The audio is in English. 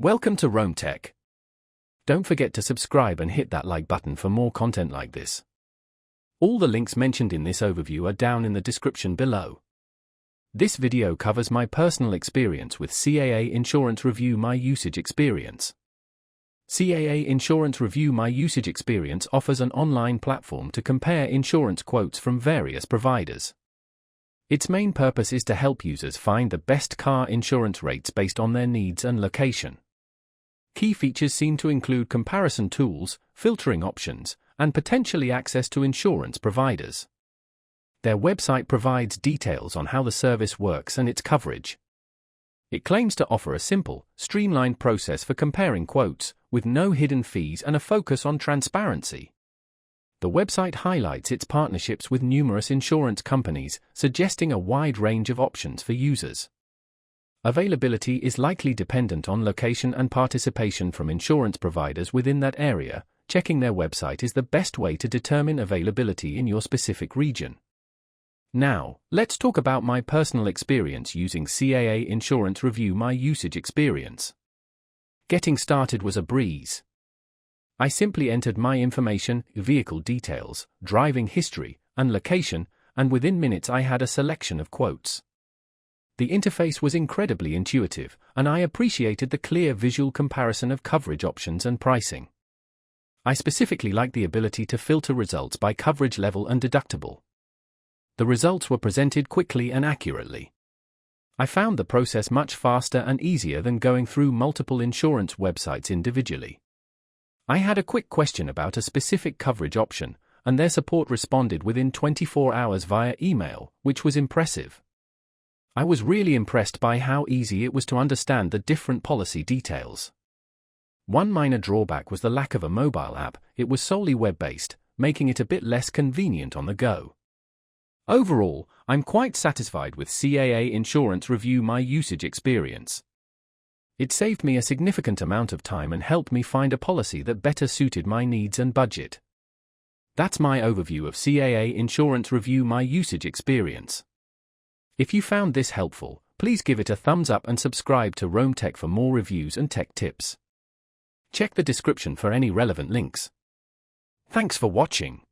Welcome to Rome Tech. Don't forget to subscribe and hit that like button for more content like this. All the links mentioned in this overview are down in the description below. This video covers my personal experience with CAA Insurance Review My Usage Experience. CAA Insurance Review My Usage Experience offers an online platform to compare insurance quotes from various providers. Its main purpose is to help users find the best car insurance rates based on their needs and location. Key features seem to include comparison tools, filtering options, and potentially access to insurance providers. Their website provides details on how the service works and its coverage. It claims to offer a simple, streamlined process for comparing quotes, with no hidden fees and a focus on transparency. The website highlights its partnerships with numerous insurance companies, suggesting a wide range of options for users. Availability is likely dependent on location and participation from insurance providers within that area. Checking their website is the best way to determine availability in your specific region. Now, let's talk about my personal experience using CAA Insurance Review My Usage Experience. Getting started was a breeze. I simply entered my information, vehicle details, driving history, and location, and within minutes I had a selection of quotes. The interface was incredibly intuitive, and I appreciated the clear visual comparison of coverage options and pricing. I specifically liked the ability to filter results by coverage level and deductible. The results were presented quickly and accurately. I found the process much faster and easier than going through multiple insurance websites individually. I had a quick question about a specific coverage option, and their support responded within 24 hours via email, which was impressive. I was really impressed by how easy it was to understand the different policy details. One minor drawback was the lack of a mobile app. It was solely web-based, making it a bit less convenient on the go. Overall, I'm quite satisfied with CAA Insurance Review My Usage Experience. It saved me a significant amount of time and helped me find a policy that better suited my needs and budget. That's my overview of CAA Insurance Review My Usage Experience. If you found this helpful, please give it a thumbs up and subscribe to Rome Tech for more reviews and tech tips. Check the description for any relevant links. Thanks for watching.